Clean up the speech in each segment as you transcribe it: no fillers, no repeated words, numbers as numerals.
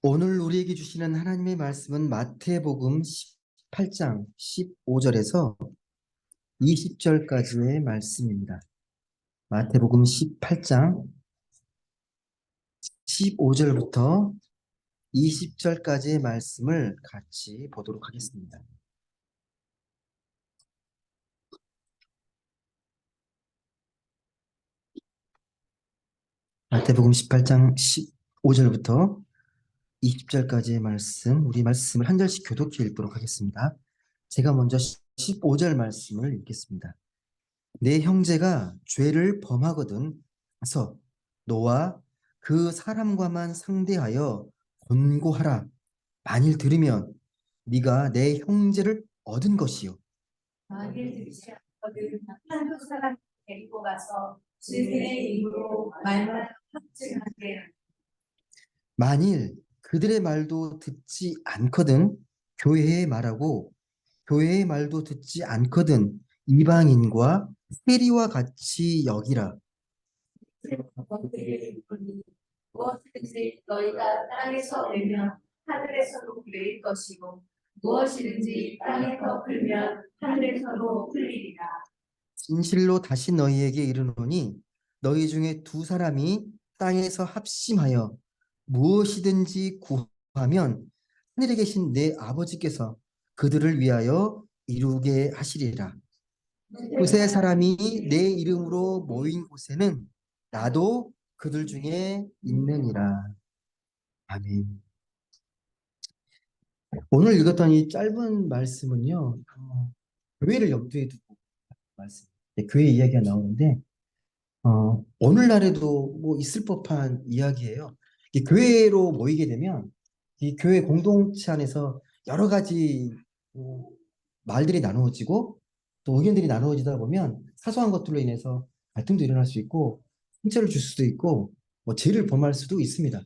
오늘 우리에게 주시는 하나님의 말씀은 마태복음 18장 15절에서 20절까지의 말씀입니다. 마태복음 18장 15절부터 20절까지의 말씀을 같이 보도록 하겠습니다. 마태복음 18장 15절부터 20절까지의 말씀, 우리 말씀을 한 절씩 교독해 읽도록 하겠습니다. 제가 먼저 15절 말씀을 읽겠습니다. 내 형제가 죄를 범하거든 가서 너와 그 사람과만 상대하여 권고하라. 만일 들으면 네가 내 형제를 얻은 것이요. 만일 들지 않거든 한두 사람 데리고 가서 그들의 입으로 말만 확증하게. 만일 그들의 말도 듣지 않거든 교회의 말하고 교회의 말도 듣지 않거든 이방인과 세리와 같이 여기라. 너희들이 무엇이든지 너희가 땅에서 내면 하늘에서도 내릴 것이고 무엇이든지 땅에서 풀면 하늘에서도 풀리리라. 진실로 다시 너희에게 이르노니 너희 중에 두 사람이 땅에서 합심하여 무엇이든지 구하면 하늘에 계신 내 아버지께서 그들을 위하여 이루게 하시리라. 두세 사람이 내 이름으로 모인 곳에는 나도 그들 중에 있느니라. 아멘. 오늘 읽었던 이 짧은 말씀은요, 교회를 염두에 두고 말씀. 교회 이야기가 나오는데 오늘날에도 뭐 있을 법한 이야기예요. 이 교회로 모이게 되면 이 교회 공동체 안에서 여러 가지 뭐 말들이 나누어지고 또 의견들이 나누어지다 보면 사소한 것들로 인해서 갈등도 일어날 수 있고 상처를 줄 수도 있고 뭐 죄를 범할 수도 있습니다.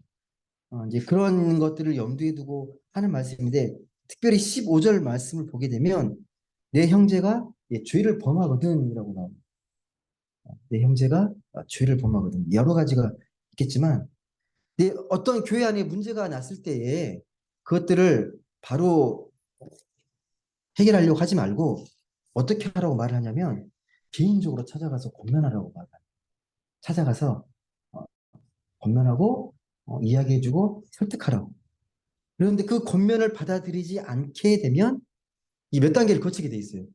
이제 그런 것들을 염두에 두고 하는 말씀인데 특별히 15절 말씀을 보게 되면 내 형제가 죄를 범하거든이라고 나옵니다. 내 형제가 죄를 범하거든. 여러 가지가 있겠지만 어떤 교회 안에 문제가 났을 때에 그것들을 바로 해결하려고 하지 말고 어떻게 하라고 말을 하냐면 개인적으로 찾아가서 권면하라고 말을 해요. 찾아가서 어, 권면하고 이야기해주고 설득하라고. 그런데 그 권면을 받아들이지 않게 되면 이 몇 단계를 거치게 돼 있어요.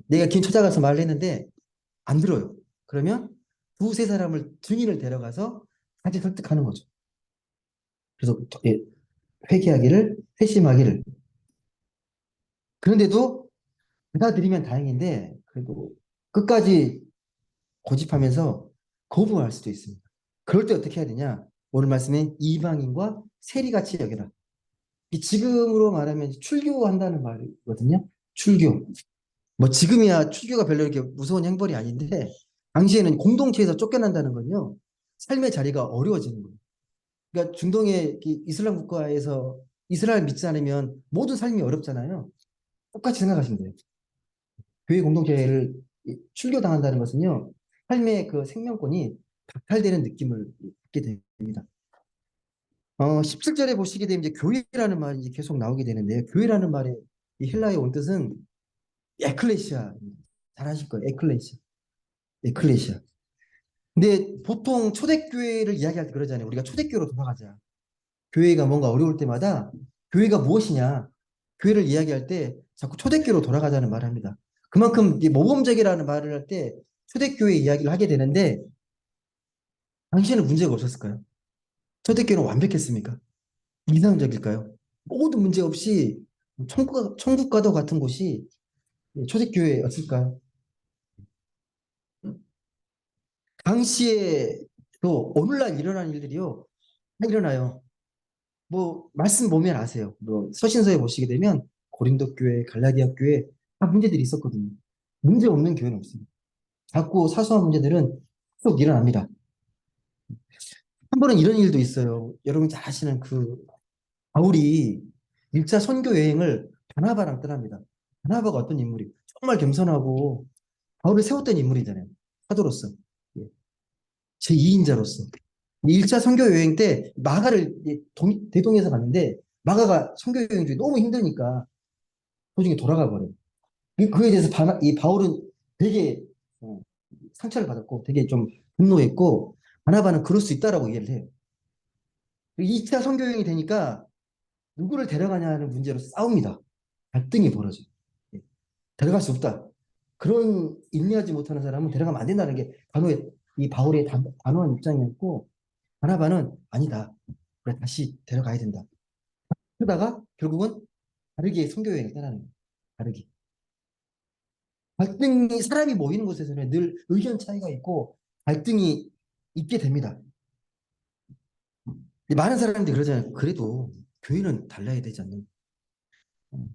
내가 긴 찾아가서 말을 했는데 안 들어요. 그러면 두세 사람을 증인을 데려가서 같이 설득하는 거죠. 그래서 회개하기를, 회심하기를. 그런데도 받아들이면 다행인데 그래도 끝까지 고집하면서 거부할 수도 있습니다. 그럴 때 어떻게 해야 되냐? 오늘 말씀에 이방인과 세리같이 여겨라. 지금으로 말하면 출교한다는 말이거든요. 출교. 뭐 지금이야 출교가 별로 이렇게 무서운 형벌이 아닌데 당시에는 공동체에서 쫓겨난다는 건요. 삶의 자리가 어려워지는 거예요. 그러니까 중동의 이슬람 국가에서 이스라엘 믿지 않으면 모든 삶이 어렵잖아요. 똑같이 생각하시면 돼요. 교회 공동체를 출교당한다는 것은요. 삶의 그 생명권이 박탈되는 느낌을 받게 됩니다. 17절에 보시게 되면 이제 교회라는 말이 계속 나오게 되는데요. 교회라는 말의 이 헬라의 원뜻은 에클레시아. 잘 아실 거예요. 에클레시아. 에클레시아. 근데 보통 초대교회를 이야기할 때 그러잖아요. 우리가 초대교회로 돌아가자. 교회가 뭔가 어려울 때마다 교회가 무엇이냐? 교회를 이야기할 때 자꾸 초대교회로 돌아가자는 말을 합니다. 그만큼 모범적이라는 말을 할 때 초대교회 이야기를 하게 되는데 당시에는 문제가 없었을까요? 초대교회는 완벽했습니까? 이상적일까요? 모든 문제 없이 천국과도 같은 곳이 초대교회였을까요? 당시에도 오늘날 일어나는 일들이요. 다 일어나요. 뭐 말씀 보면 아세요. 뭐 서신서에 보시게 되면 고린도 교회, 갈라디아 교회 다 문제들이 있었거든요. 문제 없는 교회는 없습니다. 자꾸 사소한 문제들은 계속 일어납니다. 한 번은 이런 일도 있어요. 여러분 잘 아시는 그 바울이 1차 선교 여행을 바나바랑 떠납니다. 바나바가 어떤 인물이 정말 겸손하고 바울을 세웠던 인물이잖아요. 사도로서. 예. 제2인자로서. 1차 선교 여행 때 마가를 이제 대동에서 갔는데 마가가 선교 여행 중에 너무 힘드니까 도중에 돌아가 버려요. 그에 대해서 이 바울은 되게 어, 상처를 받았고 되게 좀 분노했고 바나바는 그럴 수 있다라고 이해를 해요. 2차 선교 여행이 되니까 누구를 데려가냐는 문제로 싸웁니다. 갈등이 벌어져요. 예, 데려갈 수 없다. 그런 인내하지 못하는 사람은 데려가면 안 된다는 게 이 바울의 단호한 입장이었고 바나바는 아니다. 그래 다시 데려가야 된다. 그러다가 결국은 다르게 선교 여행을 떠나는 거예요. 다르게. 갈등이 사람이 모이는 곳에서는 늘 의견 차이가 있고 갈등이 있게 됩니다. 많은 사람들이 그러잖아요. 그래도 교회는 달라야 되지 않는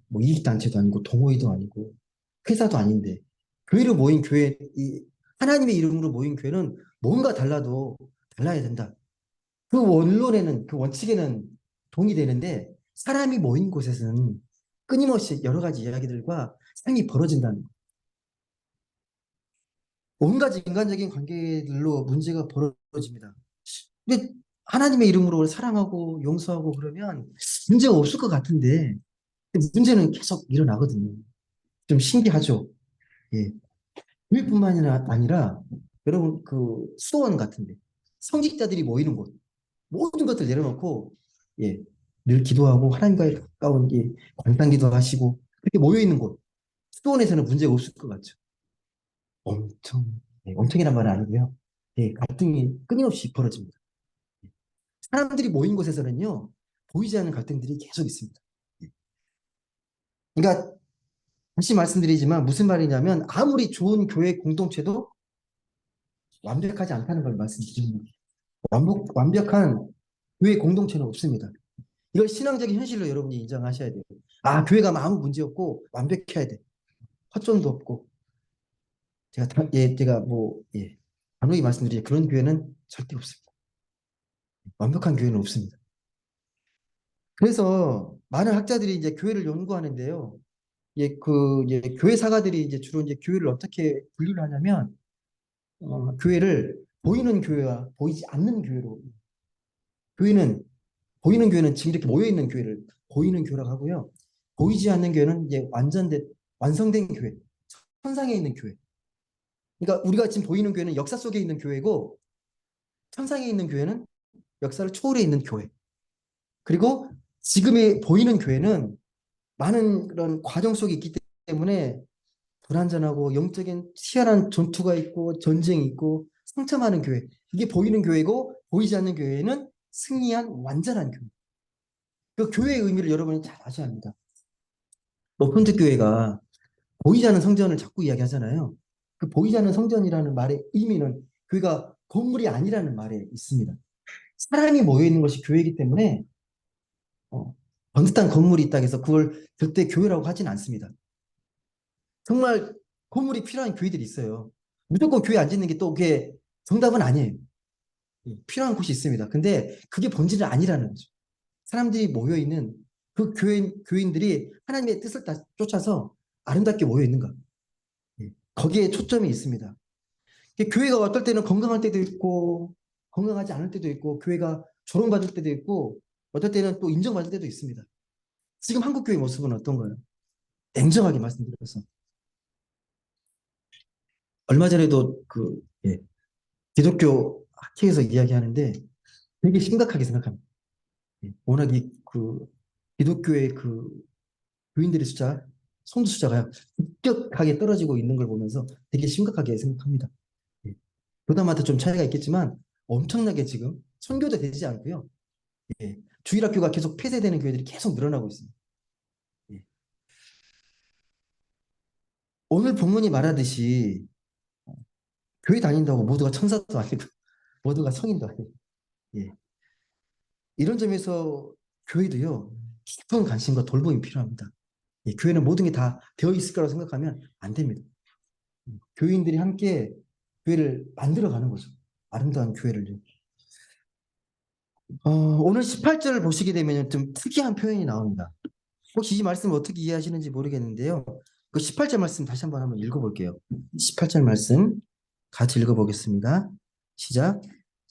뭐 이익단체도 아니고 동호회도 아니고 회사도 아닌데 교회로 모인 교회 이 하나님의 이름으로 모인 교회는 뭔가 달라도 달라야 된다. 그 원론에는 그 원칙에는 동의되는데 사람이 모인 곳에서는 끊임없이 여러 가지 이야기들과 삶이 벌어진다는 거. 온갖 인간적인 관계들로 문제가 벌어집니다. 근데 하나님의 이름으로 사랑하고 용서하고 그러면 문제가 없을 것 같은데 문제는 계속 일어나거든요. 좀 신기하죠. 예. 교회뿐만 아니라 여러분 그 수원 같은데 성직자들이 모이는 곳 모든 것들 내려놓고 예, 늘 기도하고 하나님과의 가까운 관상기도 하시고 그렇게 모여 있는 곳 수원에서는 문제가 없을 것 같죠. 엄청 엄청이란 말은 아니고요. 예, 갈등이 끊임없이 벌어집니다. 사람들이 모인 곳에서는요 보이지 않는 갈등들이 계속 있습니다. 예. 그러니까 다시 말씀드리지만 무슨 말이냐면 아무리 좋은 교회 공동체도 완벽하지 않다는 걸 말씀드립니다. 완벽한 교회 공동체는 없습니다. 이걸 신앙적인 현실로 여러분이 인정하셔야 돼요. 아, 교회가 아무 문제 없고 완벽해야 돼. 허점도 없고. 제가 단호히 말씀드리죠. 그런 교회는 절대 없습니다. 완벽한 교회는 없습니다. 그래서 많은 학자들이 이제 교회를 연구하는데요. 교회 사가들이 이제 주로 이제 교회를 어떻게 분류를 하냐면, 교회를 보이는 교회와 보이지 않는 교회로. 교회는 보이는 교회는 지금 이렇게 모여 있는 교회를 보이는 교회라고 하고요. 보이지 않는 교회는 이제 완성된 교회, 천상에 있는 교회. 그러니까 우리가 지금 보이는 교회는 역사 속에 있는 교회고 천상에 있는 교회는 역사를 초월해 있는 교회. 그리고 지금의 보이는 교회는 많은 그런 과정 속에 있기 때문에 불완전하고 영적인 치열한 전투가 있고 전쟁이 있고 상처 많은 교회. 이게 보이는 교회고 보이지 않는 교회는 승리한 완전한 교회. 그 교회의 의미를 여러분이 잘 아셔야 합니다. 로펀트 교회가 보이지 않는 성전을 자꾸 이야기하잖아요. 그 보이지 않는 성전이라는 말의 의미는 교회가 건물이 아니라는 말에 있습니다. 사람이 모여 있는 것이 교회이기 때문에 번듯한 건물이 있다고 해서 그걸 절대 교회라고 하진 않습니다. 정말 건물이 필요한 교회들이 있어요. 무조건 교회 안 짓는 게 또 그게 정답은 아니에요. 필요한 곳이 있습니다. 근데 그게 본질은 아니라는 거죠. 사람들이 모여 있는 그 교인들이 하나님의 뜻을 쫓아서 아름답게 모여 있는가. 거기에 초점이 있습니다. 교회가 어떨 때는 건강할 때도 있고 건강하지 않을 때도 있고 교회가 조롱받을 때도 있고 어떨 때는 또 인정받을 때도 있습니다. 지금 한국 교회 모습은 어떤가요? 냉정하게 말씀드려서 얼마 전에도 기독교 학회에서 이야기하는데 되게 심각하게 생각합니다. 워낙 기독교의 교인들의 성도 숫자가 급격하게 떨어지고 있는 걸 보면서 되게 심각하게 생각합니다. 교단마다 좀 차이가 있겠지만 엄청나게 지금 선교도 되지 않고요. 주일학교가 계속 폐쇄되는 교회들이 계속 늘어나고 있습니다. 오늘 본문이 말하듯이 교회 다닌다고 모두가 천사도 아니고 모두가 성인도 아니고 이런 점에서 교회도요 깊은 관심과 돌봄이 필요합니다. 교회는 모든 게 다 되어 있을 거라고 생각하면 안 됩니다. 교인들이 함께 교회를 만들어가는 거죠. 아름다운 교회를요. 오늘 18절을 보시게 되면 좀 특이한 표현이 나옵니다. 혹시 이 말씀을 어떻게 이해하시는지 모르겠는데요. 그 18절 말씀 다시 한번 읽어볼게요. 18절 말씀 같이 읽어보겠습니다. 시작.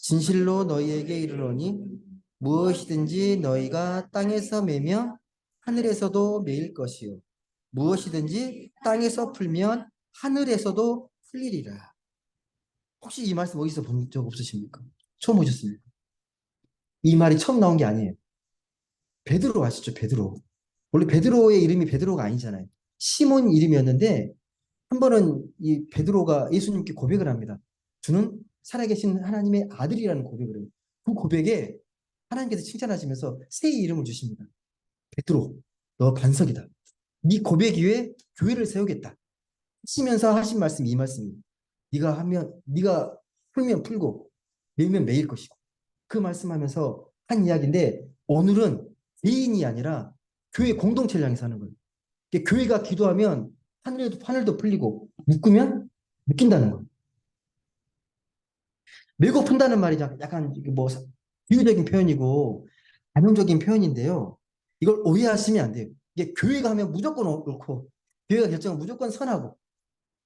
진실로 너희에게 이르노니 무엇이든지 너희가 땅에서 매면 하늘에서도 매일 것이요 무엇이든지 땅에서 풀면 하늘에서도 풀리리라. 혹시 이 말씀 어디서 본 적 없으십니까? 처음 보셨습니까? 이 말이 처음 나온 게 아니에요. 베드로 아시죠? 베드로. 원래 베드로의 이름이 베드로가 아니잖아요. 시몬 이름이었는데 한 번은 이 베드로가 예수님께 고백을 합니다. 주는 살아계신 하나님의 아들이라는 고백을 해요. 그 고백에 하나님께서 칭찬하시면서 새 이름을 주십니다. 베드로, 너 반석이다. 네 고백 위에 교회를 세우겠다. 하시면서 하신 말씀이 이 말씀이에요. 네가 풀면 풀고 매면 매일 것이고. 그 말씀하면서 한 이야기인데 오늘은 개인이 아니라 교회 공동체를 향해서 하는 거예요. 교회가 기도하면 하늘도 풀리고 묶으면 묶인다는 거예요. 밀고 푼다는 말이 약간 뭐 비유적인 표현이고 관용적인 표현인데요. 이걸 오해하시면 안 돼요. 이게 교회가 하면 무조건 옳고 교회가 결정은 무조건 선하고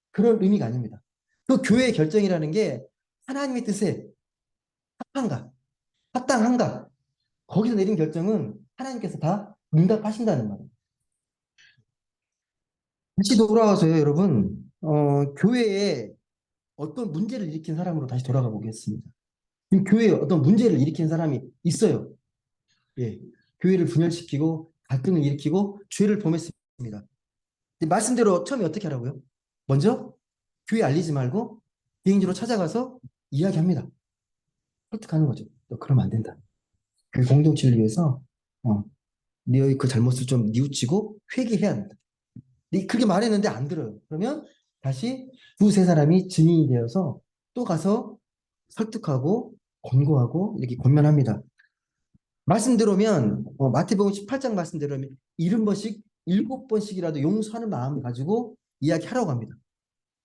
그런 의미가 아닙니다. 그 교회의 결정이라는 게 하나님의 뜻에 합한가, 합당한가 거기서 내린 결정은 하나님께서 다 응답하신다는 말이에요. 다시 돌아와서요, 여러분. 교회에 어떤 문제를 일으킨 사람으로 다시 돌아가 보겠습니다. 지금 교회에 어떤 문제를 일으킨 사람이 있어요. 예. 교회를 분열시키고 갈등을 일으키고 죄를 범했습니다. 말씀대로 처음에 어떻게 하라고요? 먼저 교회 알리지 말고 개인적으로 찾아가서 이야기합니다. 설득하는 거죠. 너 그러면 안 된다. 그 공동체를 위해서 너의 그 잘못을 좀 뉘우치고 회개해야 한다. 그렇게 말했는데 안 들어요. 그러면 다시 두세 사람이 증인이 되어서 또 가서 설득하고 권고하고 이렇게 권면합니다. 말씀대로면 마태복음 18장 말씀대로면 70번씩 7번씩이라도 용서하는 마음을 가지고 이야기하라고 합니다.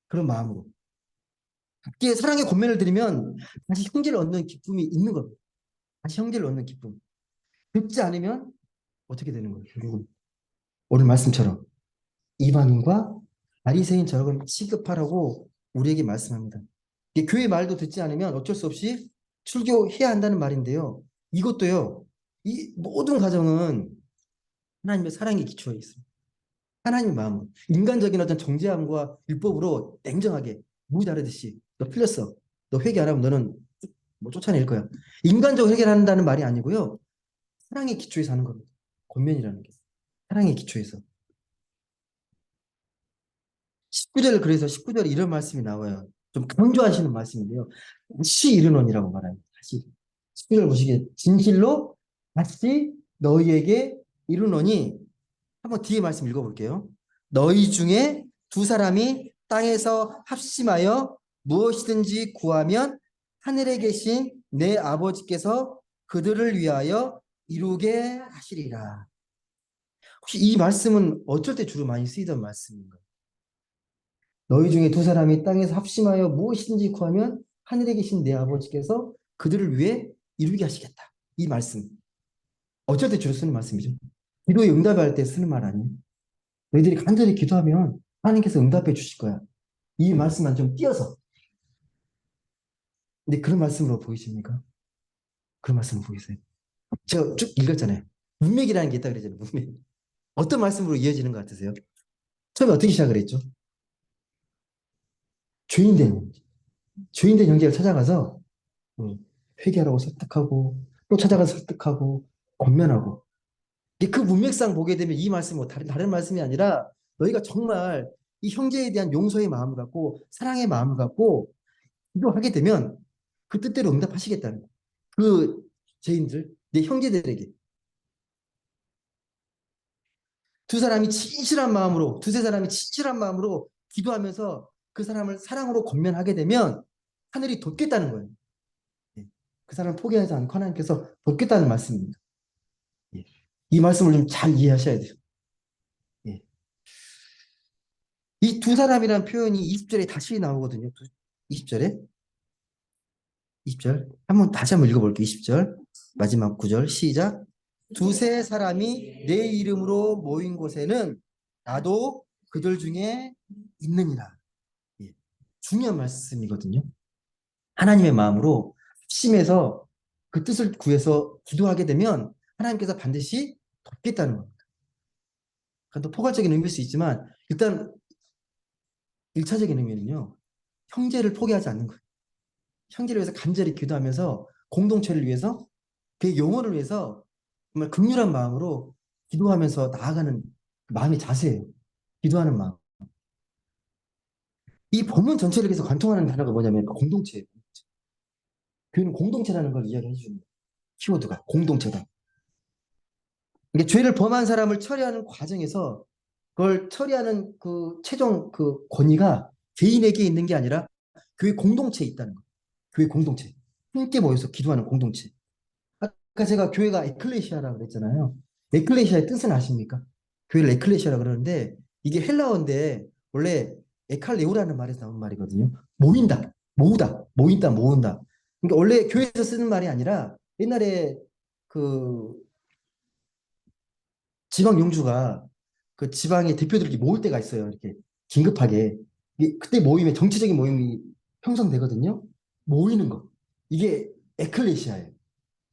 그런 마음으로. 이게 사랑의 권면을 드리면 다시 형제를 얻는 기쁨이 있는 겁니다. 다시 형제를 얻는 기쁨. 듣지 않으면 어떻게 되는 거예요? 결국은 오늘 말씀처럼 이방인과 바리새인처럼 취급하라고 우리에게 말씀합니다. 이게 교회 말도 듣지 않으면 어쩔 수 없이 출교해야 한다는 말인데요. 이것도요. 이 모든 가정은 하나님의 사랑에 기초해 있습니다. 하나님의 마음, 인간적인 어떤 정죄함과 율법으로 냉정하게 무 자르듯이 너 풀렸어. 너 회개 안 하면 너는 뭐 쫓아낼 거야. 인간적으로 해결한다는 말이 아니고요. 사랑의 기초에서 하는 겁니다. 권면이라는 게. 사랑의 기초에서. 19절 그래서 19절에 이런 말씀이 나와요. 좀 강조하시는 말씀인데요. 다시 이르노니라고 말합니다. 다시. 19절 보시기에 진실로 다시 너희에게 이르노니 한번 뒤에 말씀 읽어볼게요. 너희 중에 두 사람이 땅에서 합심하여 무엇이든지 구하면 하늘에 계신 내 아버지께서 그들을 위하여 이루게 하시리라. 혹시 이 말씀은 어쩔 때 주로 많이 쓰이던 말씀인가요? 너희 중에 두 사람이 땅에서 합심하여 무엇이든지 구하면 하늘에 계신 내 아버지께서 그들을 위해 이루게 하시겠다. 이 말씀. 어쩔 때 주로 쓰는 말씀이죠. 기도에 응답할 때 쓰는 말 아니에요? 너희들이 간절히 기도하면 하나님께서 응답해 주실 거야. 이 말씀만 좀 띄어서. 근데 그런 말씀으로 보이십니까? 그런 말씀으로 보이세요? 제가 쭉 읽었잖아요. 문맥이라는 게 있다 그랬잖아요. 문맥. 어떤 말씀으로 이어지는 것 같으세요? 처음에 어떻게 시작을 했죠? 죄인된, 죄인된 형제를 찾아가서 회개하라고 설득하고 또 찾아가서 설득하고 권면하고 그 문맥상 보게 되면 이 말씀은 뭐 다른 말씀이 아니라 너희가 정말 이 형제에 대한 용서의 마음을 갖고 사랑의 마음을 갖고 기도하게 되면 그 뜻대로 응답하시겠다는 거예요. 그 죄인들, 내 형제들에게 두세 사람이 진실한 마음으로 기도하면서 그 사람을 사랑으로 권면하게 되면 하늘이 돕겠다는 거예요. 예. 그 사람을 포기하지 않고 하나님께서 돕겠다는 말씀입니다. 예. 이 말씀을 좀 잘 이해하셔야 돼요. 예. 이 두 사람이라는 표현이 20절에 다시 나오거든요. 20절에. 20절. 다시 한번 읽어볼게요. 20절. 마지막 9절. 시작. 두세 사람이 내 이름으로 모인 곳에는 나도 그들 중에 있느니라. 예. 중요한 말씀이거든요. 하나님의 마음으로 심해서 그 뜻을 구해서 기도하게 되면 하나님께서 반드시 돕겠다는 겁니다. 또 포괄적인 의미일 수 있지만 일단 1차적인 의미는요. 형제를 포기하지 않는 거예요. 형제를 위해서 간절히 기도하면서 공동체를 위해서 그 영혼을 위해서 정말 극률한 마음으로 기도하면서 나아가는 마음의 자세예요. 기도하는 마음. 이 본문 전체를 위해서 관통하는 단어가 뭐냐면 공동체예요. 교회는 공동체라는 걸 이야기해 주는 거예요. 키워드가 공동체다. 이게 죄를 범한 사람을 처리하는 과정에서 그걸 처리하는 그 최종 그 권위가 개인에게 있는 게 아니라 교회 공동체에 있다는 거예요. 교회 공동체. 함께 모여서 기도하는 공동체. 아까 제가 교회가 에클레시아라고 그랬잖아요. 에클레시아의 뜻은 아십니까? 교회를 에클레시아라고 그러는데 이게 헬라어인데 원래 에칼레오라는 말에서 나온 말이거든요. 모인다, 모으다, 모인다, 모은다. 그러니까 원래 교회에서 쓰는 말이 아니라 옛날에 그 지방 용주가 그 지방의 대표들이 모을 때가 있어요. 이렇게 긴급하게. 그때 모임에 정치적인 모임이 형성되거든요. 모이는 거. 이게 에클레시아예요.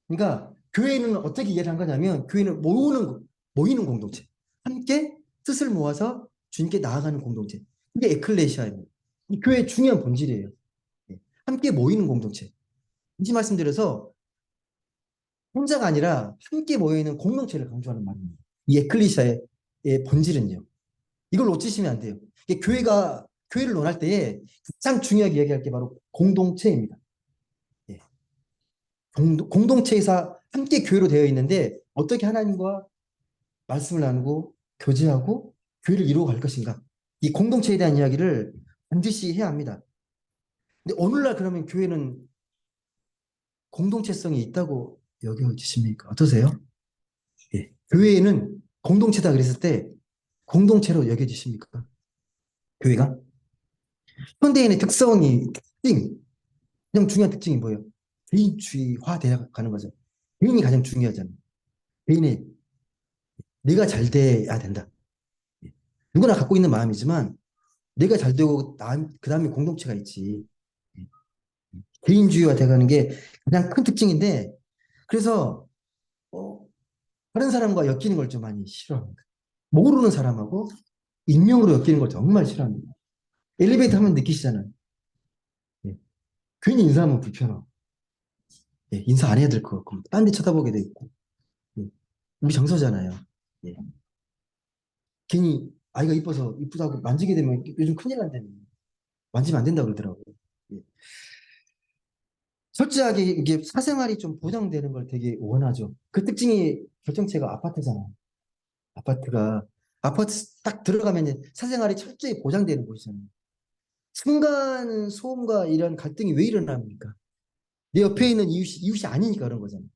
그러니까 교회는 어떻게 이해를 한 거냐면 교회는 모이는 공동체. 함께 뜻을 모아서 주님께 나아가는 공동체. 이게 에클레시아예요. 이 교회의 중요한 본질이에요. 예. 함께 모이는 공동체. 이지 말씀드려서 혼자가 아니라 함께 모여있는 공동체를 강조하는 말입니다. 이 에클레시아의 본질은요. 이걸 놓치시면 안 돼요. 이게 교회를 논할 때에 가장 중요하게 얘기할 게 바로 공동체입니다. 예. 공동체에서 함께 교회로 되어 있는데 어떻게 하나님과 말씀을 나누고 교제하고 교회를 이루어 갈 것인가. 이 공동체에 대한 이야기를 반드시 해야 합니다. 근데 오늘날 그러면 교회는 공동체성이 있다고 여겨지십니까? 어떠세요? 예. 교회는 공동체다 그랬을 때 공동체로 여겨지십니까? 교회가? 현대인의 특징, 가장 중요한 특징이 뭐예요? 개인주의화 되어 가는 거죠. 개인이 가장 중요하잖아요. 개인의 내가 잘 돼야 된다. 누구나 갖고 있는 마음이지만 내가 잘 되고 그 다음에 공동체가 있지. 개인주의화 돼가는 게 가장 큰 특징인데 그래서 어, 다른 사람과 엮이는 걸 좀 많이 싫어합니다. 모르는 사람하고 익명으로 엮이는 걸 정말 싫어합니다. 엘리베이터 하면 느끼시잖아요. 예. 괜히 인사하면 불편하고 예. 인사 안 해야 될 것 같고 딴 데 쳐다보게 돼 있고 예. 우리 정서잖아요. 예. 괜히 아이가 이뻐서 이쁘다고 만지게 되면 요즘 큰일 난다며 만지면 안 된다고 그러더라고요. 예. 솔직하게 이게 사생활이 좀 보장되는 걸 되게 원하죠. 그 특징이 결정체가 아파트잖아요. 아파트가 아파트 딱 들어가면 이제 사생활이 철저히 보장되는 곳이잖아요. 순간 소음과 이런 갈등이 왜 일어납니까? 내 옆에 있는 이웃이 아니니까 그런 거잖아요.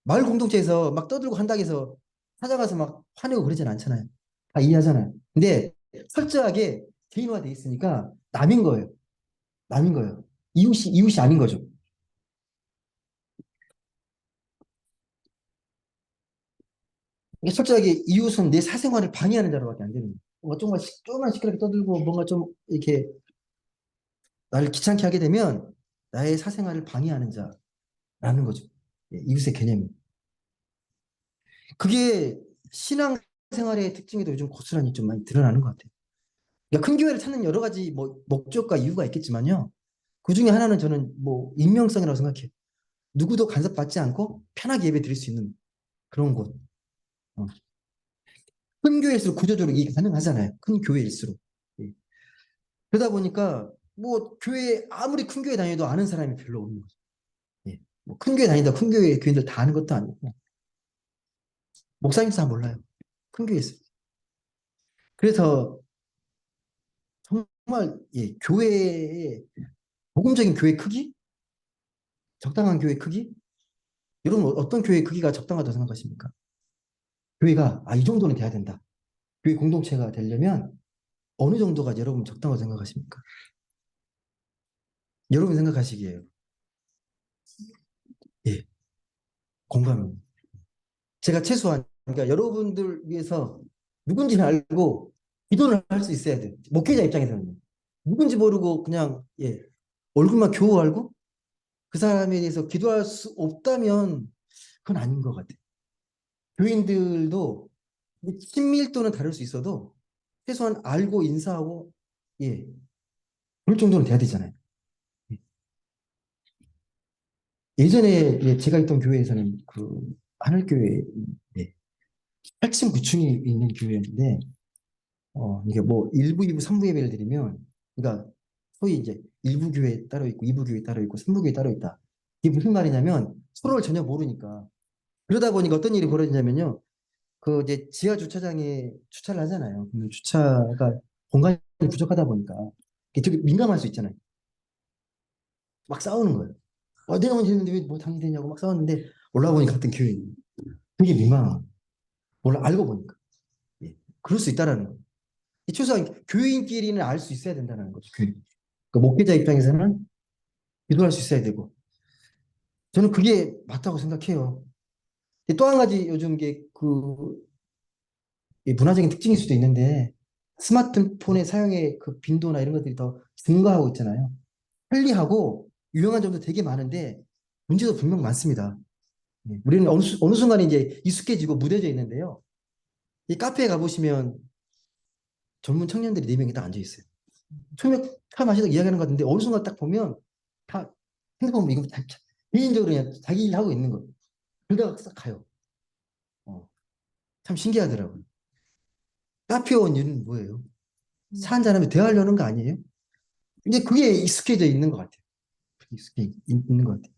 마을 공동체에서 막 떠들고 한다고 해서 찾아가서 막 화내고 그러진 않잖아요. 다 이해하잖아요. 근데 철저하게 개인화돼 있으니까 남인 거예요. 남인 거예요. 이웃이 아닌 거죠. 이게 철저하게 이웃은 내 사생활을 방해하는 자로밖에 안 되는 거예요. 뭔가 조금만 시끄럽게 떠들고 뭔가 좀 이렇게 나를 귀찮게 하게 되면 나의 사생활을 방해하는 자라는 거죠. 예, 이웃의 개념이. 그게 신앙생활의 특징에도 요즘 고스란히 좀 많이 드러나는 것 같아요. 그러니까 큰 교회를 찾는 여러 가지 뭐 목적과 이유가 있겠지만요. 그 중에 하나는 저는 뭐 익명성이라고 생각해요. 누구도 간섭받지 않고 편하게 예배 드릴 수 있는 그런 곳. 어. 큰 교회일수록 구조적으로 이게 가능하잖아요. 큰 교회일수록. 예. 그러다 보니까 뭐 교회 아무리 큰 교회 다녀도 아는 사람이 별로 없는 거죠. 예. 뭐큰 교회 다니다 큰 교회 교인들 다 아는 것도 아니고 목사님도 다 몰라요. 큰 교회에서. 그래서 정말 예, 교회의 복음적인 교회 크기, 적당한 교회 크기. 여러분 어떤 교회 크기가 적당하다고 생각하십니까? 교회가 이 정도는 돼야 된다. 교회 공동체가 되려면 어느 정도가 여러분 적당하다고 생각하십니까? 여러분 생각하시기에요. 예, 공감입니다. 제가 최소한 그러니까 여러분들 위해서 누군지는 알고 기도를 할 수 있어야 돼요. 목회자 입장에서는 누군지 모르고 그냥 예, 얼굴만 겨우 알고 그 사람에 대해서 기도할 수 없다면 그건 아닌 것 같아요. 교인들도 친밀도는 다를 수 있어도 최소한 알고 인사하고 예, 그럴 정도는 돼야 되잖아요. 예. 예전에 제가 있던 교회에서는 그 하늘교회 예, 8층 9층이 있는 교회였는데 이게 뭐 1부, 2부, 3부 예배를 드리면 그러니까 소위 이제 1부 교회 따로 있고 2부 교회 따로 있고 3부 교회 따로 있다. 이게 무슨 말이냐면 서로를 전혀 모르니까 그러다 보니까 어떤 일이 벌어지냐면요. 그 이제 지하 주차장에 주차를 하잖아요. 그러면 주차가 공간이 부족하다 보니까 이게 되게 민감할 수 있잖아요. 막 싸우는 거예요. 내가 먼저 했는데 왜 뭐 당기되냐고 막 싸웠는데 올라보니까 같은 교회인 되게 민망한 몰라 알고 보니까 예. 그럴 수 있다라는 거예요. 최소한 교인끼리는 알 수 있어야 된다는 거죠. 교인. 그 목회자 입장에서는 기도할 수 있어야 되고 저는 그게 맞다고 생각해요. 또 한 가지 요즘 게그 문화적인 특징일 수도 있는데 스마트폰의 사용의 그 빈도나 이런 것들이 더 증가하고 있잖아요. 편리하고 유용한 점도 되게 많은데 문제도 분명 많습니다. 우리는 어느 순간에 이제 익숙해지고 무뎌져 있는데요. 이 카페에 가보시면 젊은 청년들이 네 명이 딱 앉아 있어요. 처음에 차 마시다가 이야기하는 것 같은데 어느 순간 딱 보면 다 핸드폰 이거 다 개인적으로 그냥 자기 일 하고 있는 거예요. 그러다가 싹 가요. 어, 참 신기하더라고요. 카페 온 이유는 뭐예요? 차 한잔하면 대화하려는 거 아니에요? 이제 그게 익숙해져 있는 것 같아요. 있는 것 같아요.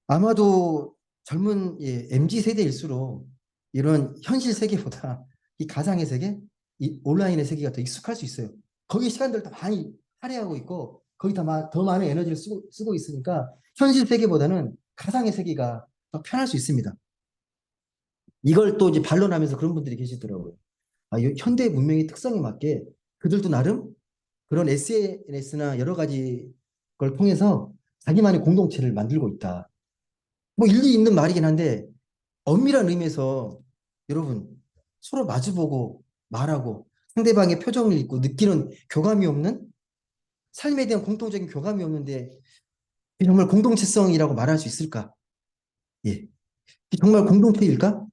아마도 젊은 MZ 세대일수록 이런 현실 세계보다 이 가상의 세계, 이 온라인의 세계가 더 익숙할 수 있어요. 거기 시간들 더 많이 할애하고 있고 거기 더 많은 에너지를 쓰고 있으니까 현실 세계보다는 가상의 세계가 더 편할 수 있습니다. 이걸 또 이제 반론하면서 그런 분들이 계시더라고요. 이 현대 문명의 특성에 맞게 그들도 나름 그런 SNS나 여러 가지 걸 통해서 자기만의 공동체를 만들고 있다. 뭐 일리 있는 말이긴 한데 엄밀한 의미에서 여러분 서로 마주보고 말하고 상대방의 표정을 읽고 느끼는 교감이 없는 삶에 대한 공통적인 교감이 없는데 이게 정말 공동체성이라고 말할 수 있을까? 예. 이게 정말 공동체일까?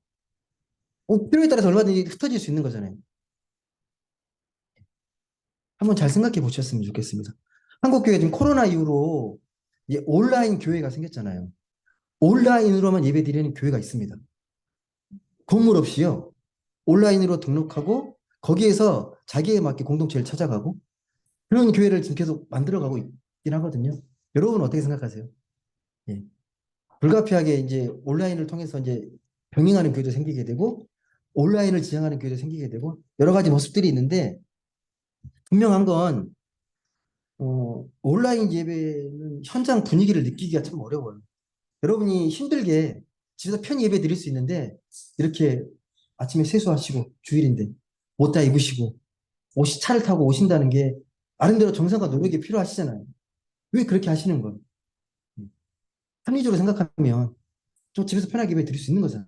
필요에 따라서 얼마든지 흩어질 수 있는 거잖아요. 한번 잘 생각해 보셨으면 좋겠습니다. 한국 교회 지금 코로나 이후로 이제 온라인 교회가 생겼잖아요. 온라인으로만 예배 드리는 교회가 있습니다. 건물 없이요. 온라인으로 등록하고 거기에서 자기에 맞게 공동체를 찾아가고 그런 교회를 지금 계속 만들어가고 있긴 하거든요. 여러분 어떻게 생각하세요? 예. 불가피하게 이제 온라인을 통해서 이제 병행하는 교회도 생기게 되고 온라인을 지향하는 교회도 생기게 되고 여러 가지 모습들이 있는데 분명한 건 온라인 예배는 현장 분위기를 느끼기가 참 어려워요. 여러분이 힘들게 집에서 편히 예배 드릴 수 있는데 이렇게 아침에 세수하시고 주일인데 옷 다 입으시고 옷이 차를 타고 오신다는 게 나름대로 정성과 노력이 필요하시잖아요. 왜 그렇게 하시는 거예요? 합리적으로 생각하면 좀 집에서 편하게 예배 드릴 수 있는 거잖아요.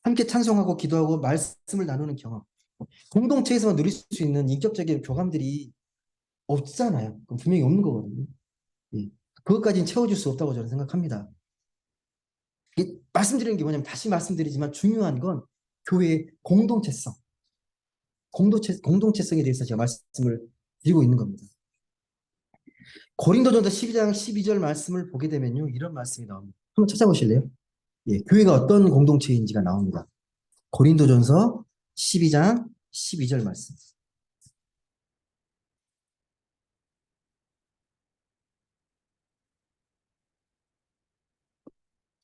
함께 찬송하고 기도하고 말씀을 나누는 경험. 공동체에서만 누릴 수 있는 인격적인 교감들이 없잖아요. 그럼 분명히 없는 거거든요. 예. 그것까지는 채워줄 수 없다고 저는 생각합니다. 말씀드리는 게 뭐냐면 다시 말씀드리지만 중요한 건 교회의 공동체성, 공동체성에 대해서 제가 말씀을 드리고 있는 겁니다. 고린도전서 12장 12절 말씀을 보게 되면요. 이런 말씀이 나옵니다. 한번 찾아보실래요? 예, 교회가 어떤 공동체인지가 나옵니다. 고린도전서 12장 12절 말씀.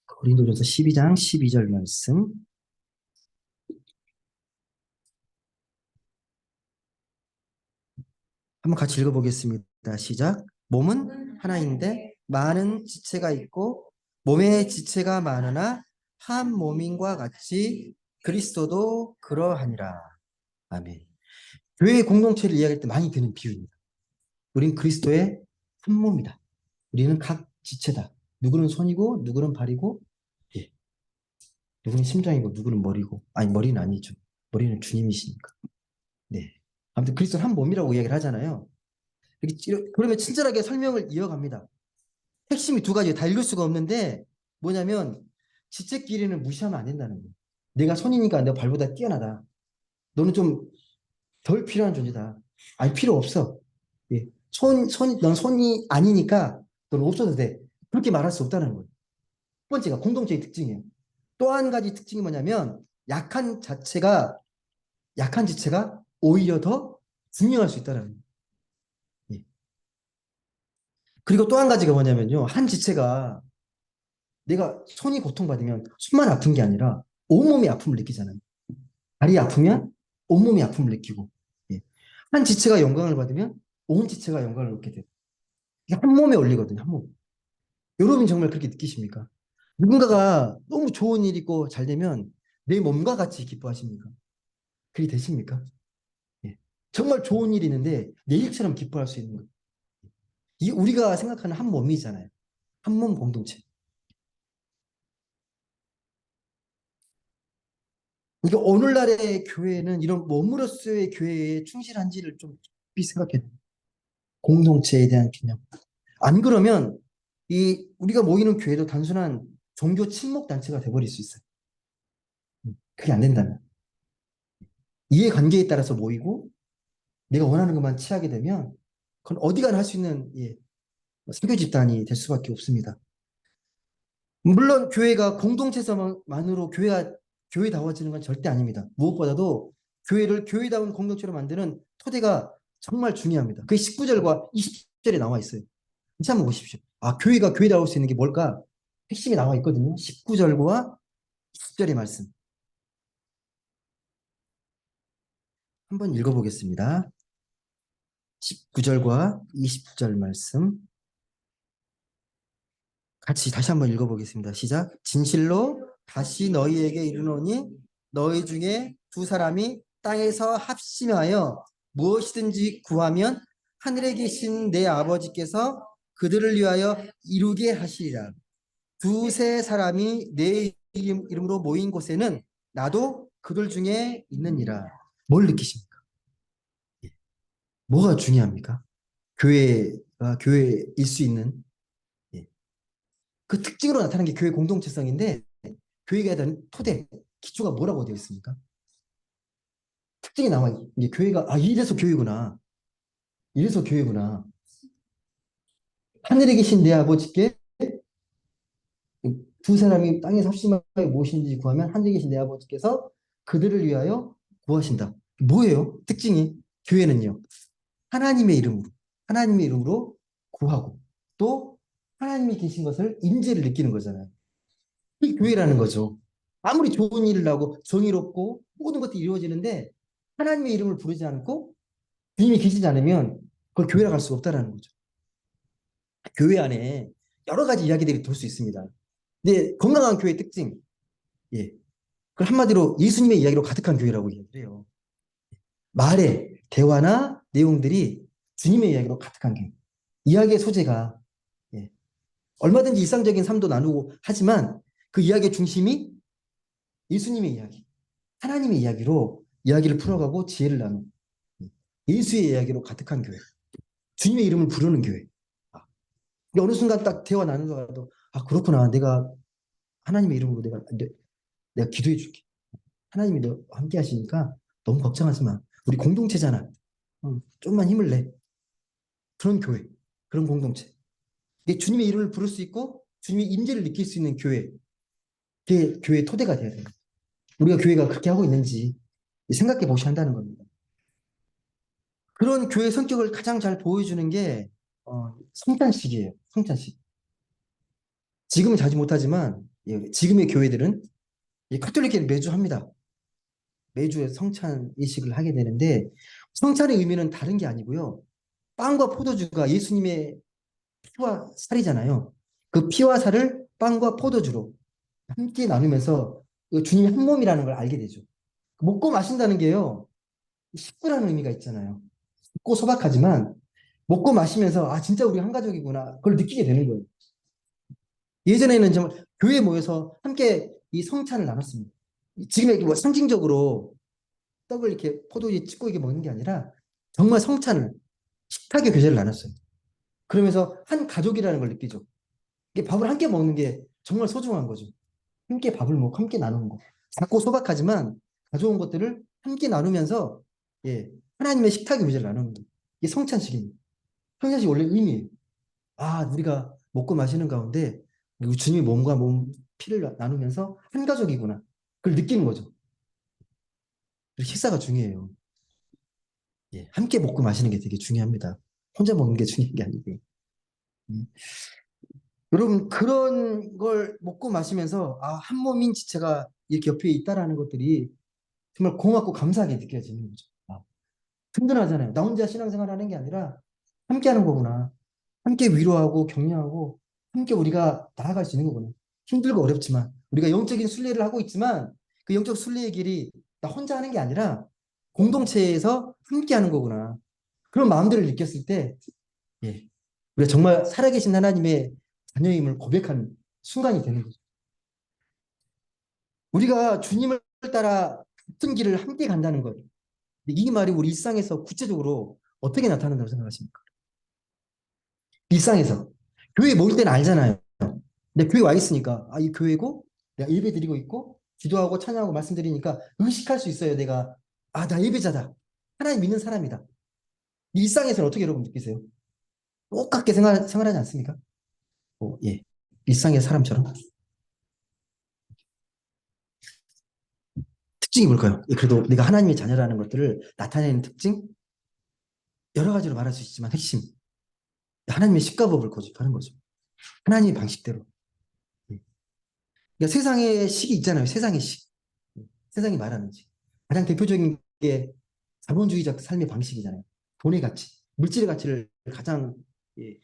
고린도전서 12장 12절 말씀. 한번 같이 읽어보겠습니다. 시작. 몸은 하나인데 많은 지체가 있고 몸의 지체가 많으나 한 몸인과 같이 그리스도도 그러하니라. 아멘. 교회 공동체를 이야기할 때 많이 드는 비유입니다. 우린 그리스도의 한 몸이다. 우리는 각 지체다. 누구는 손이고 누구는 발이고 예. 누구는 심장이고 누구는 머리고 아니 머리는 아니죠. 머리는 주님이시니까. 네. 아무튼 그리스도는 한 몸이라고 이야기를 하잖아요. 그러면 친절하게 설명을 이어갑니다. 핵심이 두 가지 다 읽을 수가 없는데 뭐냐면 지체끼리는 무시하면 안 된다는 거예요. 내가 손이니까 너 발보다 뛰어나다. 너는 좀 덜 필요한 존재다. 아니 필요 없어. 예. 넌 손이 아니니까 너는 없어도 돼. 그렇게 말할 수 없다는 거예요. 첫 번째가 공동체의 특징이에요. 또 한 가지 특징이 뭐냐면 약한 지체가 오히려 더 중요할 수 있다는 거예요. 예. 그리고 또 한 가지가 뭐냐면요. 한 지체가 내가 손이 고통받으면 손만 아픈 게 아니라 온몸이 아픔을 느끼잖아요. 다리 아프면 온몸이 아픔을 느끼고, 예. 한 지체가 영광을 받으면 온 지체가 영광을 얻게 돼요. 이게 한 몸에 올리거든요, 한 몸. 여러분 정말 그렇게 느끼십니까? 누군가가 너무 좋은 일 있고 잘 되면 내 몸과 같이 기뻐하십니까? 그리 되십니까? 예. 정말 좋은 일이 있는데 내 일처럼 기뻐할 수 있는 거. 이게 우리가 생각하는 한 몸이잖아요. 한 몸 공동체. 그러니까 오늘날의 교회는 이런 몸으로서의 교회에 충실한지를 좀 깊이 생각해요. 공동체에 대한 개념. 안 그러면 이 우리가 모이는 교회도 단순한 종교 친목 단체가 돼버릴 수 있어요. 그게 안 된다면. 이해관계에 따라서 모이고 내가 원하는 것만 취하게 되면 그건 어디 가나 할 수 있는, 예, 선교 집단이 될 수밖에 없습니다. 물론 교회가 공동체만으로 교회가 교회다워지는 건 절대 아닙니다. 무엇보다도 교회를 교회다운 공동체로 만드는 토대가 정말 중요합니다. 그게 19절과 20절에 나와 있어요. 같이 한번 보십시오. 아, 교회가 교회다울 수 있는 게 뭘까? 핵심이 나와 있거든요. 19절과 20절의 말씀. 한번 읽어보겠습니다. 19절과 20절 말씀. 같이 다시 한번 읽어보겠습니다. 시작. 진실로 다시 너희에게 이르노니 너희 중에 두 사람이 땅에서 합심하여 무엇이든지 구하면 하늘에 계신 내 아버지께서 그들을 위하여 이루게 하시리라. 두세 사람이 내 이름으로 모인 곳에는 나도 그들 중에 있느니라. 뭘 느끼십니까? 뭐가 중요합니까? 교회가 교회일 수 있는, 예, 그 특징으로 나타나는 게 교회 공동체성인데 교회가 된 토대, 기초가 뭐라고 되어 있습니까? 특징이 나와. 이게 교회가, 아, 이래서 교회구나. 이래서 교회구나. 하늘에 계신 내 아버지께 두 사람이 땅에서 합심하여 무엇인지 구하면 하늘에 계신 내 아버지께서 그들을 위하여 구하신다. 뭐예요? 특징이. 교회는요. 하나님의 이름으로, 하나님의 이름으로 구하고 또 하나님이 계신 것을 임재를 느끼는 거잖아요. 이 교회라는 거죠. 아무리 좋은 일을 하고 정의롭고 모든 것들이 이루어지는데 하나님의 이름을 부르지 않고 주님이 계시지 않으면 그걸 교회라고 할 수가 없다는 거죠. 교회 안에 여러 가지 이야기들이 돌 수 있습니다. 근데 건강한 교회의 특징, 예, 그걸 한마디로 예수님의 이야기로 가득한 교회라고 얘기를 해요. 말에 대화나 내용들이 주님의 이야기로 가득한 교회. 이야기의 소재가, 예, 얼마든지 일상적인 삶도 나누고 하지만 그 이야기의 중심이 예수님의 이야기, 하나님의 이야기로 이야기를 풀어가고 지혜를 나누는, 예수의 이야기로 가득한 교회. 주님의 이름을 부르는 교회. 아, 어느 순간 딱 대화 나누다가도 아, 그렇구나. 내가 하나님의 이름으로 내가 기도해 줄게. 하나님이 너 함께 하시니까 너무 걱정하지 마. 우리 공동체잖아. 좀만 힘을 내. 그런 교회, 그런 공동체. 이게 주님의 이름을 부를 수 있고 주님의 임재를 느낄 수 있는 교회. 그게 교회의 토대가 돼야 돼요. 우리가 교회가 그렇게 하고 있는지 생각해 보셔야 한다는 겁니다. 그런 교회 성격을 가장 잘 보여주는 게 성찬식이에요. 성찬식. 지금은 자주 못하지만, 예, 지금의 교회들은 카톨릭계는 매주 합니다. 매주 성찬 예식을 하게 되는데 성찬의 의미는 다른 게 아니고요. 빵과 포도주가 예수님의 피와 살이잖아요. 그 피와 살을 빵과 포도주로 함께 나누면서 그 주님이 한 몸이라는 걸 알게 되죠. 먹고 마신다는 게요. 식구라는 의미가 있잖아요. 쉽고 소박하지만 먹고 마시면서 아 진짜 우리 한 가족이구나 그걸 느끼게 되는 거예요. 예전에는 정말 교회에 모여서 함께 이 성찬을 나눴습니다. 지금 뭐 상징적으로 떡을 이렇게 포도에 찍고 이게 먹는 게 아니라 정말 성찬을 식탁의 교제를 나눴어요. 그러면서 한 가족이라는 걸 느끼죠. 이게 밥을 함께 먹는 게 정말 소중한 거죠. 함께 밥을 먹고 함께 나누는 거. 작고 소박하지만 가져온 것들을 함께 나누면서 예, 하나님의 식탁의 교제를 나누는 거. 이게 성찬식입니다. 성찬식 원래 의미예요. 아, 우리가 먹고 마시는 가운데 우리 주님의 몸과 몸, 피를 나누면서 한 가족이구나. 그걸 느끼는 거죠. 그리고 식사가 중요해요. 예, 함께 먹고 마시는 게 되게 중요합니다. 혼자 먹는 게 중요한 게 아니고. 음. 여러분, 그런 걸 먹고 마시면서, 아, 한 몸인 지체가 이렇게 옆에 있다라는 것들이 정말 고맙고 감사하게 느껴지는 거죠. 아, 든든하잖아요. 나 혼자 신앙생활 하는 게 아니라 함께 하는 거구나. 함께 위로하고 격려하고 함께 우리가 나아갈 수 있는 거구나. 힘들고 어렵지만 우리가 영적인 순례를 하고 있지만 그 영적 순례의 길이 나 혼자 하는 게 아니라 공동체에서 함께 하는 거구나. 그런 마음들을 느꼈을 때 예, 우리가 정말 살아계신 하나님의 자녀임을 고백하는 순간이 되는 거죠. 우리가 주님을 따라 같은 길을 함께 간다는 것. 이 말이 우리 일상에서 구체적으로 어떻게 나타난다고 생각하십니까? 일상에서. 교회 모일 때는 알잖아요. 근데 교회 와 있으니까, 아, 이 교회고, 내가 예배 드리고 있고, 기도하고 찬양하고 말씀드리니까 의식할 수 있어요. 내가, 아, 나 예배자다. 하나님 믿는 사람이다. 일상에서는 어떻게 여러분 느끼세요? 똑같게 생활하지 않습니까? 예. 일상의 사람처럼. 특징이 뭘까요? 예, 그래도 내가 하나님의 자녀라는 것들을 나타내는 특징? 여러 가지로 말할 수 있지만 핵심. 하나님의 식가법을 고집하는 거죠. 하나님의 방식대로. 예. 그러니까 세상의 식이 있잖아요. 세상의 식. 세상이 말하는 식. 가장 대표적인 게 자본주의적 삶의 방식이잖아요. 돈의 가치, 물질의 가치를 가장 예,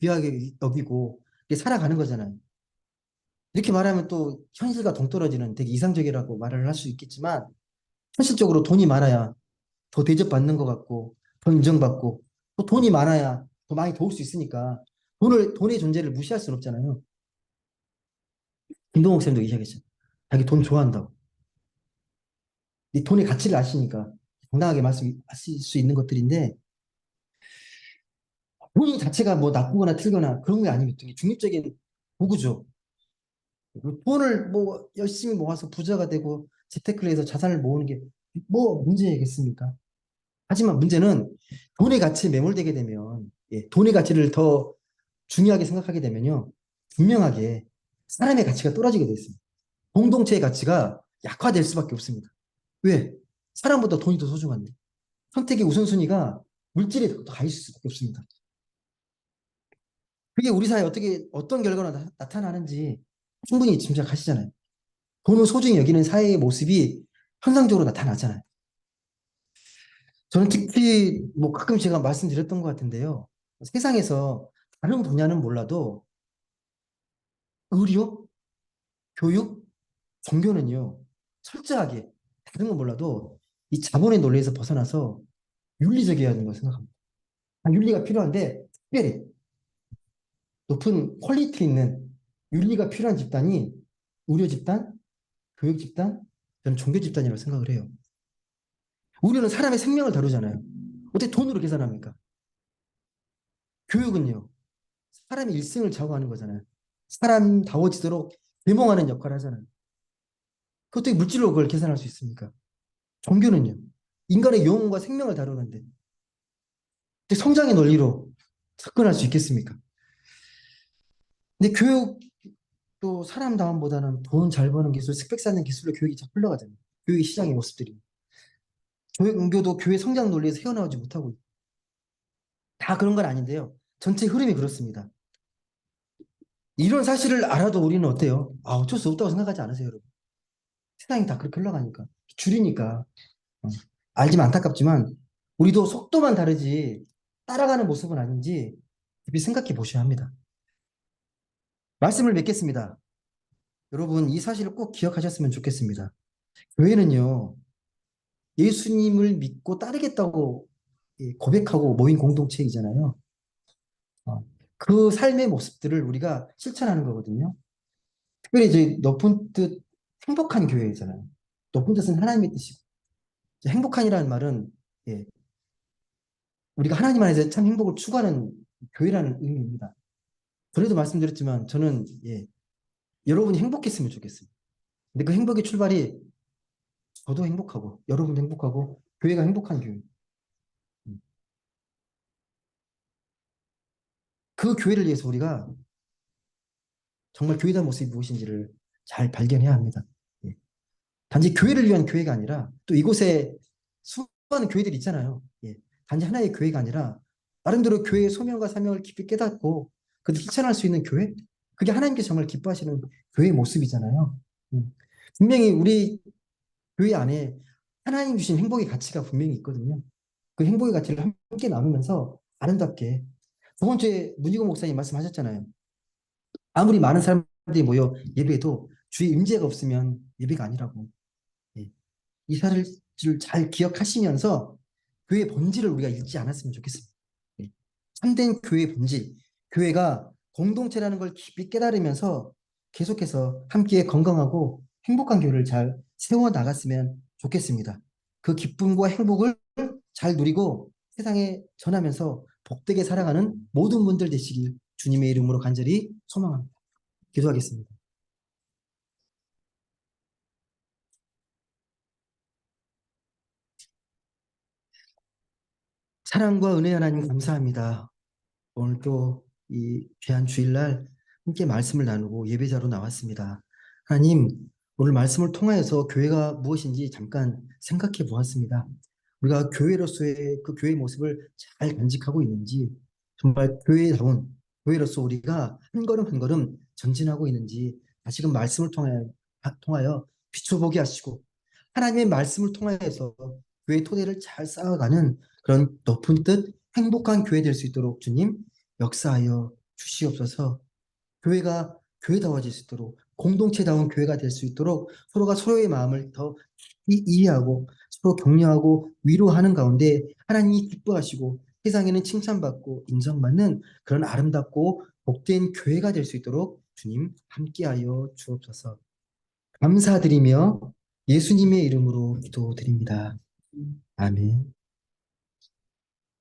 귀하게 여기고 살아가는 거잖아요. 이렇게 말하면 또 현실과 동떨어지는 되게 이상적이라고 말을 할 수 있겠지만 현실적으로 돈이 많아야 더 대접받는 것 같고 더 인정받고 또 돈이 많아야 더 많이 도울 수 있으니까 돈의 존재를 무시할 수는 없잖아요. 김동욱 쌤도 얘기하겠죠. 자기 돈 좋아한다고. 이 돈의 가치를 아시니까 당당하게 말씀하실 수 있는 것들인데 돈 자체가 뭐 나쁘거나 틀거나 그런 게 아니면 중립적인 도구죠. 돈을 뭐 열심히 모아서 부자가 되고 재테크를 해서 자산을 모으는 게 뭐 문제겠습니까? 하지만 문제는 돈의 가치에 매몰되게 되면 예, 돈의 가치를 더 중요하게 생각하게 되면요. 분명하게 사람의 가치가 떨어지게 돼 있습니다. 공동체의 가치가 약화될 수밖에 없습니다. 왜? 사람보다 돈이 더 소중한데. 선택의 우선순위가 물질에 더 가 있을 수밖에 없습니다. 그게 우리 사회에 어떤 결과가 나타나는지 충분히 짐작하시잖아요. 돈을 소중히 여기는 사회의 모습이 현상적으로 나타나잖아요. 저는 특히 뭐 가끔 제가 말씀드렸던 것 같은데요. 세상에서 다른 분야는 몰라도 의료, 교육, 종교는요. 철저하게 다른 건 몰라도 이 자본의 논리에서 벗어나서 윤리적이어야 하는 걸 생각합니다. 윤리가 필요한데 특별히 높은 퀄리티 있는 윤리가 필요한 집단이 의료 집단, 교육 집단, 저는 종교 집단이라고 생각을 해요. 우리는 사람의 생명을 다루잖아요. 어떻게 돈으로 계산합니까? 교육은요. 사람의 일생을 좌우하는 거잖아요. 사람다워지도록 계몽하는 역할을 하잖아요. 그 어떻게 물질로 그걸 계산할 수 있습니까? 종교는요. 인간의 영혼과 생명을 다루는데 어떻게 성장의 논리로 접근할 수 있겠습니까? 근데 교육도 사람다움보다는 돈 잘 버는 기술, 스펙 쌓는 기술로 교육이 잘 흘러가잖아요. 교육의 시장의 모습들이. 종교도 교회 성장 논리에서 헤어나오지 못하고 있고. 다 그런 건 아닌데요. 전체 흐름이 그렇습니다. 이런 사실을 알아도 우리는 어때요? 아, 어쩔 수 없다고 생각하지 않으세요, 여러분? 세상이 다 그렇게 흘러가니까. 줄이니까. 어, 알지만 안타깝지만 우리도 속도만 다르지 따라가는 모습은 아닌지 깊이 생각해 보셔야 합니다. 말씀을 맺겠습니다. 여러분, 이 사실을 꼭 기억하셨으면 좋겠습니다. 교회는요, 예수님을 믿고 따르겠다고 고백하고 모인 공동체이잖아요. 어, 그 삶의 모습들을 우리가 실천하는 거거든요. 특별히 이제 높은 뜻, 행복한 교회잖아요. 높은 뜻은 하나님의 뜻이고, 행복한이라는 말은 예, 우리가 하나님 안에서 참 행복을 추구하는 교회라는 의미입니다. 전에도 말씀드렸지만 저는 여러분이 행복했으면 좋겠습니다. 근데 그 행복의 출발이 저도 행복하고 여러분도 행복하고 교회가 행복한 교회. 음. 그 교회를 위해서 우리가 정말 교회다 모습이 무엇인지를 잘 발견해야 합니다. 예. 단지 교회를 위한 교회가 아니라 또 이곳에 수많은 교회들이 있잖아요. 예. 단지 하나의 교회가 아니라 나름대로 교회의 소명과 사명을 깊이 깨닫고 그들 실천할 수 있는 교회? 그게 하나님께서 정말 기뻐하시는 교회의 모습이잖아요. 분명히 우리 교회 안에 하나님 주신 행복의 가치가 분명히 있거든요. 그 행복의 가치를 함께 나누면서 아름답게 저번 주에 문희고 목사님 말씀하셨잖아요. 아무리 많은 사람들이 모여 예배해도 주의 임재가 없으면 예배가 아니라고. 예. 이 사실을 잘 기억하시면서 교회의 본질을 우리가 잊지 않았으면 좋겠습니다. 예. 참된 교회의 본질, 교회가 공동체라는 걸 깊이 깨달으면서 계속해서 함께 건강하고 행복한 교회를 잘 세워 나갔으면 좋겠습니다. 그 기쁨과 행복을 잘 누리고 세상에 전하면서 복되게 살아가는 모든 분들 되시길 주님의 이름으로 간절히 소망합니다. 기도하겠습니다. 사랑과 은혜 하나님 감사합니다. 오늘 또 이 귀한 주일날 함께 말씀을 나누고 예배자로 나왔습니다. 하나님, 오늘 말씀을 통하여서 교회가 무엇인지 잠깐 생각해 보았습니다. 우리가 교회로서의 그 교회의 모습을 잘 간직하고 있는지, 정말 교회다운 교회로서 우리가 한 걸음 한 걸음 전진하고 있는지 다시금 말씀을 통하여 비춰보게 하시고 하나님의 말씀을 통하여서 교회 토대를 잘 쌓아가는 그런 높은 뜻, 행복한 교회 될 수 있도록 주님 역사하여 주시옵소서. 교회가 교회다워질 수 있도록 공동체다운 교회가 될 수 있도록 서로가 서로의 마음을 더 깊이 이해하고 서로 격려하고 위로하는 가운데 하나님이 기뻐하시고 세상에는 칭찬받고 인정받는 그런 아름답고 복된 교회가 될 수 있도록 주님 함께하여 주옵소서. 감사드리며 예수님의 이름으로 기도드립니다. 아멘.